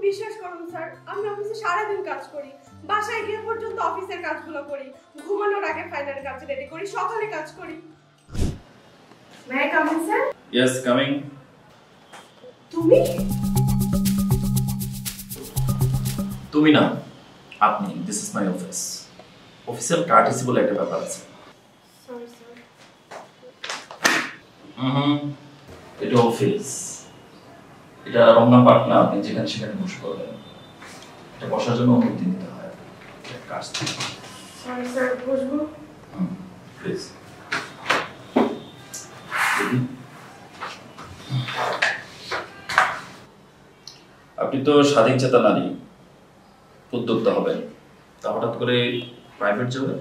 বিশ্বাস করুন স্যার, আমি অফিসে সারাদিন কাজ করি, বাসায় গিয়ে পর্যন্ত অফিসের কাজগুলো করি, ঘুমানোর আগে ফাইনাল কাজ রেডি করি, সকালে কাজ করি। May I come in sir? Yes, coming. তুমি? তুমি না, আপনি। This is my office. Official courtesy বলে একটা ব্যাপার আছে। Sorry sir. এটা অফিস, এটা রমনা পার্ক না। আপনি যেখানে সেখানে বসে পড়বেন। এটা বসার জন্য অনুমতি নিতে হয়। কাজ। সরি স্যার, বসবো? প্লিজ। আপনি তো স্বাধীন চেতা নারী, উদ্যোক্তা হবেন, তা হঠাৎ করে প্রাইভেট জবে?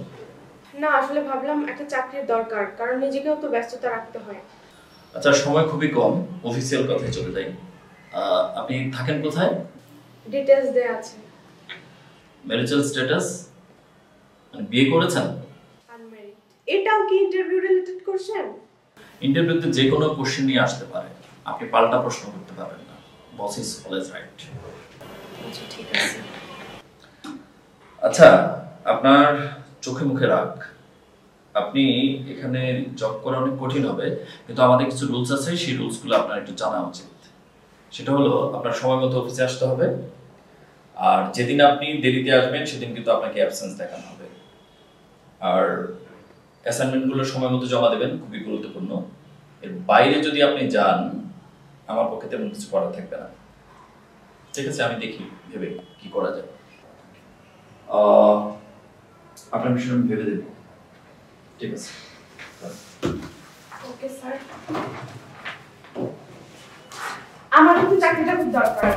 না, আসলে ভাবলাম একটা চাকরির দরকার, কারণ নিজেকেও তো ব্যস্ততা রাখতে হয়। আচ্ছা, সময় খুবই কম, অফিসিয়াল কথায় চলে যাই। আপনি থাকেন কোথায়? ডিটেইলস দেয়া আছে। Marital status? মানে বিয়ে করেছেন? আনম্যারিড। এটাও কি ইন্টারভিউ রিলেটেড কোশ্চেন? ইন্টারভিউতে যে কোনো কোশ্চেন নিয়ে আসতে পারে, আপনি পাল্টা প্রশ্ন করতে পারবেন না। Boss is always right. আচ্ছা, ঠিক আছে। আচ্ছা, আপনার চোখে মুখে রাগ। আপনি এখানে জব করা অনেক কঠিন হবে, কিন্তু আমাদের কিছু রুলস আছে, সেই রুলসগুলো আপনার একটু জানা উচিত। সেটা হলো, আপনার সময় মতো অফিসে আসতে হবে, আর যেদিন আপনি দেরিতে আসবেন সেদিন কিন্তু আপনাকে অ্যাবসেন্স দেখানো হবে। আর অ্যাসাইনমেন্টগুলো সময় মতো জমা দেবেন, খুবই গুরুত্বপূর্ণ। এর বাইরে যদি আপনি যান, আমার পক্ষে তেমন কিছু করা থাকবে না। ঠিক আছে, আমি দেখি ভেবে কি করা যায়। আপনার বিষয়ে আমি ভেবে দেব। ঠিক আছে। Okay sir. আমার কিন্তু চাকরিটা খুব দরকার।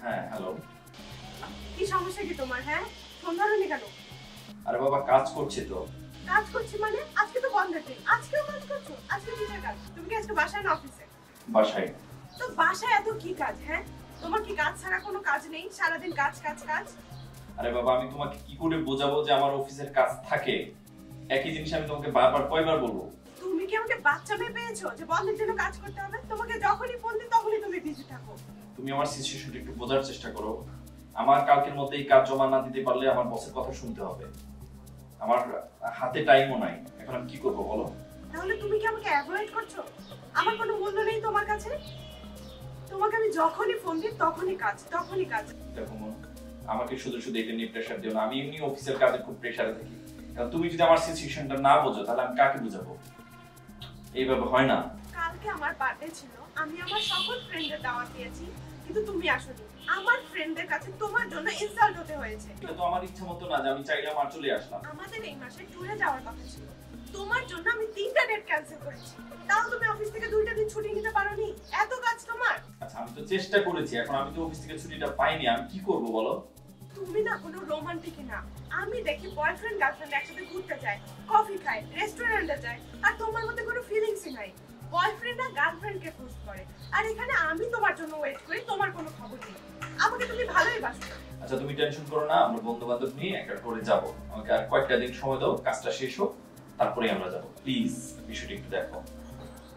হ্যাঁ, হ্যালো। কি সমস্যা কি তোমার? হ্যাঁ, ফোন ধরোনি কেন? আরে বাবা, কাজ করছি তো। কাজ করছি মানে? আজকে তো বন্ধ দিন, আজকেও কাজ করছো? আজকে কিসের কাজ? তুমি কি আজকে বাসায় না অফিসে? বাসায়। তো বাসায় এত কি কাজ? হ্যাঁ, তোমার কি কাজ ছাড়া কোনো কাজ নেই? সারাদিন কাজ কাজ কাজ। আরে বাবা, আমি তোমাকে কি করে বোঝাবো যে আমার অফিসের কাজ থাকে? একই জিনিস আমি তোমাকে বারবার কয়বার বলবো? তুমি কি আমাকে বাচ্চা মেয়ে পেয়েছো যে বন্ধের জন্য কাজ করতে হবে? তোমাকে যখনই ফোন দিই তখনই তুমি বিজি থাকো। তুমি আমার সিচুয়েশনটা একটু বোঝার চেষ্টা করো। আমার কালকের মধ্যে এই কাজ জমা না দিতে পারলে আমার বসের কথা শুনতে হবে। আমার হাতে টাইমও নাই, এখন আমি কি করবো বলো? তাহলে তুমি কি আমাকে অ্যাভয়েড করছো? আমার কোনো মূল্য নেই তোমার কাছে? তোমাকে আমি যখনই ফোন দিই তখনই কাজ, তখনই কাজ। দেখো মন, আমাকে শুধু শুধু এটা নিয়ে প্রেশার দিও না। আমি এমনি অফিসের কাজে খুব প্রেশারে থাকি। কারণ তুমি যদি আমার সিচুয়েশনটা না বোঝো, তাহলে আমি কাকে বুঝাবো? এইভাবে হয় না। কালকে আমার বার্থডে ছিল, আমি আমার সকল ফ্রেন্ডদের দাওয়াত দিয়েছি, কিন্তু তুমি আসোনি। আমার ফ্রেন্ডদের কাছে তোমার জন্য ইনসাল্ট হতে হয়েছে। এটা তো আমার ইচ্ছা মতো না যে আমি চাইলাম আর চলে আসলাম। আমাদের এই মাসে ট্যুরে যাওয়ার কথা ছিল, তোমার জন্য আমি 3টা ডেট ক্যান্সেল করেছি। তাও তুমি অফিস থেকে 2টা দিন ছুটি নিতে পারোনি? এত কাজ তোমার। আচ্ছা, আমি তো চেষ্টা করেছি, এখন আমি তো অফিস থেকে ছুটিটা পাইনি, আমি কি করব বলো? তুমি না কোনো রোমান্টিক না। আমি দেখি বয়ফ্রেন্ড গার্লফ্রেন্ড একসাথে ঘুরতে যায়, কফি খায়, রেস্টুরেন্টে যায়, আর তোমার মধ্যে কোনো ফিলিংসই নাই। বয়ফ্রেন্ড আর গার্লফ্রেন্ডকে পোস্ট করে, আর এখানে আমি তোমার জন্য ওয়েট করি, তোমার কোনো খবর নেই। আমাকে তুমি ভালোই বাসো। আচ্ছা, তুমি টেনশন করো না, আমরা বন্ধু বান্ধব নিয়ে একটা ট্যুরে যাব। আমাকে আর কয়েকটা দিন সময় দাও, কাজটা শেষ হোক, তারপরে আমরা যাব। প্লিজ বিষয়টা একটু দেখো।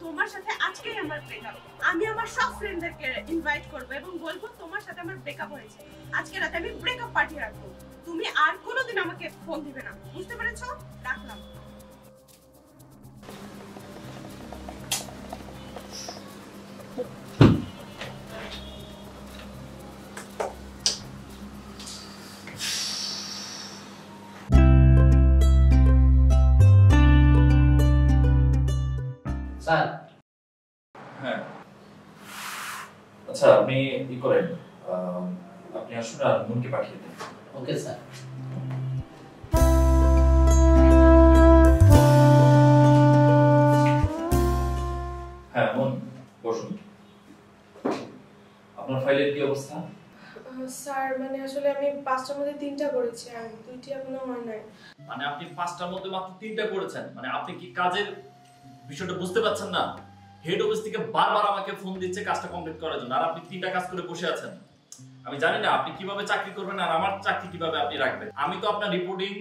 তোমার সাথে আজকেই আমার ব্রেকআপ। আমি আমার সব ফ্রেন্ডদেরকে ইনভাইট করব এবং বলবো তোমার সাথে আমার ব্রেকআপ হয়েছে। আজকে রাতে আমি ব্রেকআপ পার্টি রাখবো। তুমি আর কোনোদিন আমাকে ফোন দিবে না, বুঝতে পেরেছো? রাখলাম। আপনি ই করেন, আপনি আসুন আর মনকে পাঠিয়ে দেন। Okay sir. হ্যাঁ মন, বসুন। আপনার ফাইলের কি অবস্থা? স্যার মানে আসলে আমি 5টার মধ্যে 3টা করেছি আর 2টি এখনো হয় নাই। মানে আপনি 5টার মধ্যে মাত্র 3টা করেছেন, মানে আপনি কি কাজের বিষয়টা বুঝতে পারছেন না? হেড অফিস থেকে বারবার আমাকে ফোন দিচ্ছে কাজটা কমপ্লিট করার জন্য, আর আপনি 3টা কাজ করে বসে আছেন। আমি জানি না আপনি কিভাবে চাকরি করবেন আর আমার চাকরি কিভাবে আপনি রাখবেন। আমি তো আপনার রিপোর্টিং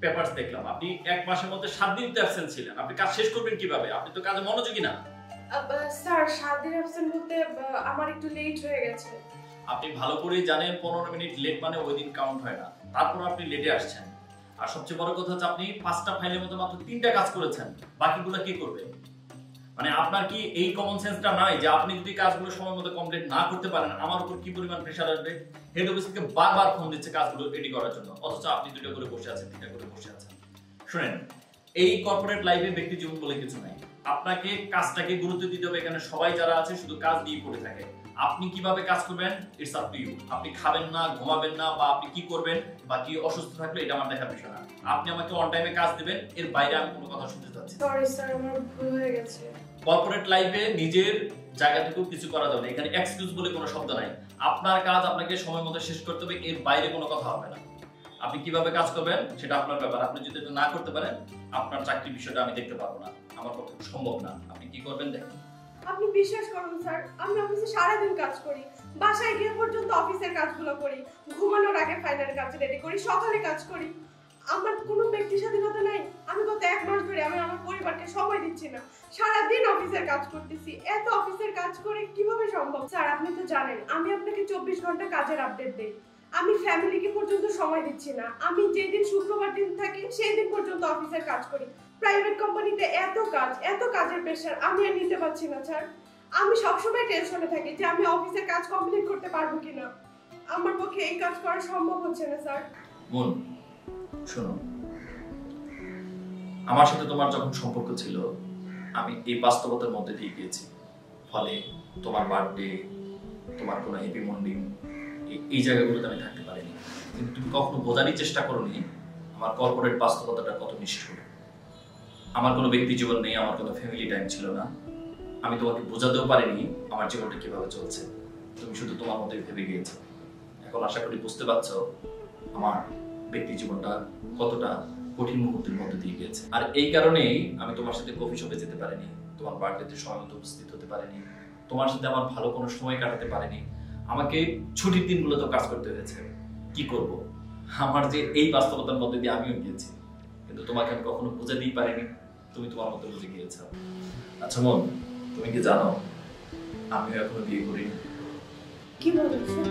পেপারস দেখলাম, আপনি 1 মাসের মধ্যে 7 দিন তো অ্যাবসেন্ট ছিলেন। আপনি কাজ শেষ করবেন কিভাবে? আপনি তো কাজে মনোযোগী না। স্যার 7 দিন অ্যাবসেন্ট বলতে আমার একটু লেট হয়ে গেছে। আপনি ভালো করেই জানেন 15 মিনিট লেট মানে ওই দিন কাউন্ট হয় না, তারপর আপনি লেটে আসছেন। আর সবচেয়ে বড় কথা হচ্ছে আপনি 5টা ফাইলের মধ্যে মাত্র 3টা কাজ করেছেন, বাকিগুলো কি করবে? মানে আপনার কি এই কমন সেন্সটা নাই যে আপনি যদি কাজগুলো সময় মতো কমপ্লিট না করতে পারেন আমার উপর কি পরিমাণ প্রেসার আসবে? হেড অফিস থেকে বারবার ফোন দিচ্ছে কাজগুলো রেডি করার জন্য, অথচ আপনি 2টা করে বসে আছেন, 3টা করে বসে আছেন। শুনেন, এই কর্পোরেট লাইফে ব্যক্তি জীবন বলে কিছু নাই। আপনাকে কাজটাকে গুরুত্ব দিতে হবে। এখানে সবাই যারা আছে শুধু কাজ দিয়ে পড়ে থাকে। আপনি কিভাবে কাজ করবেন ইটস আপ টু ইউ। আপনি খাবেন না, ঘুমাবেন না, বা আপনি কি করবেন বা কি অসুস্থ থাকলে এটা আমার দেখার বিষয় না। আপনি আমাকে অন টাইমে কাজ দিবেন, এর বাইরে আমি কোনো কথা শুনতে চাচ্ছি না। সরি স্যার, আমার ভুল হয়ে গেছে। কর্পোরেট লাইফে নিজের জায়গা থেকেও কিছু করা যাবে না। এখানে এক্সকিউজ বলে কোনো শব্দ নাই। আপনার কাজ আপনাকে সময় মতো শেষ করতে হবে, এর বাইরে কোনো কথা হবে না। আপনি কিভাবে কাজ করবেন সেটা আপনার ব্যাপার। আপনি যদি এটা না করতে পারেন আপনার চাকরির বিষয়টা আমি দেখতে পারবো না, আমার পক্ষে সম্ভব না। আপনি কি করবেন দেখেন। আপনি বিশ্বাস করুন স্যার, আমি অফিসে সারাদিন কাজ করি, বাসায় গিয়ে পর্যন্ত অফিসের কাজগুলো করি, ঘুমানোর আগে ফাইনাল কাজ রেডি করি, সকালে কাজ করি। আমার কোনো ব্যক্তি স্বাধীনতা নাই। আমি গত 1 মাস ধরে আমি আমার পরিবারকে সময় দিচ্ছি না, সারাদিন অফিসের কাজ করতেছি। এত অফিসের কাজ করে কিভাবে সম্ভব? স্যার আপনি তো জানেন আমি আপনাকে 24 ঘন্টা কাজের আপডেট দেই। আমি ফ্যামিলিকে পর্যন্ত সময় দিচ্ছি না। আমি যেদিন শুক্রবার দিন থাকি সেই দিন পর্যন্ত অফিসের কাজ করি। প্রাইভেট কোম্পানিতে এত কাজের প্রেশার আমি আর নিতে পারছি না স্যার। আমি সবসময় টেনশনে থাকি যে আমি অফিসের কাজ কমপ্লিট করতে পারবো কিনা। আমার পক্ষে এই কাজ করা সম্ভব হচ্ছে না স্যার। বোন শোনো, আমার সাথে তোমার যখন সম্পর্ক ছিল আমি এই বাস্তবতার মধ্যে দিয়ে গিয়েছি। ফলে তোমার বার্থডে, তোমার কোনো হ্যাপি মর্নিং, এই জায়গাগুলোতে আমি থাকতে পারিনি। কিন্তু তুমি কখনো বোঝারই চেষ্টা করোনি আমার কর্পোরেট বাস্তবতাটা কত নিষ্ঠুর। আমার কোনো ব্যক্তি জীবন নেই, আমার কোনো ফ্যামিলি টাইম ছিল না। আমি তোমাকে বোঝাতেও পারিনি আমার জীবনটা কিভাবে চলছে। তুমি শুধু তোমার মতোই ভেবে গিয়েছো। এখন আশা করি বুঝতে পারছো আমার ব্যক্তি জীবনটা কতটা কঠিন মুহূর্তের মধ্যে দিয়ে গিয়েছে। আর এই কারণেই আমি তোমার সাথে কফি শপে যেতে পারিনি, তোমার বার্থডেতে সময় মতো উপস্থিত হতে পারিনি, তোমার সাথে আমার ভালো কোনো সময় কাটাতে পারিনি। আমাকে ছুটির দিনগুলোতে কাজ করতে হয়েছে। কি করব? আমার যে এই বাস্তবতার মধ্যে দিয়ে আমিও গিয়েছি, কিন্তু তোমাকে আমি কখনো বুঝাতেই পারিনি। তুমি তোমার মতো বুঝে গিয়েছো। আচ্ছা মন, তুমি কি জানো আমিও এখনো বিয়ে করিনি? কি বলছেন?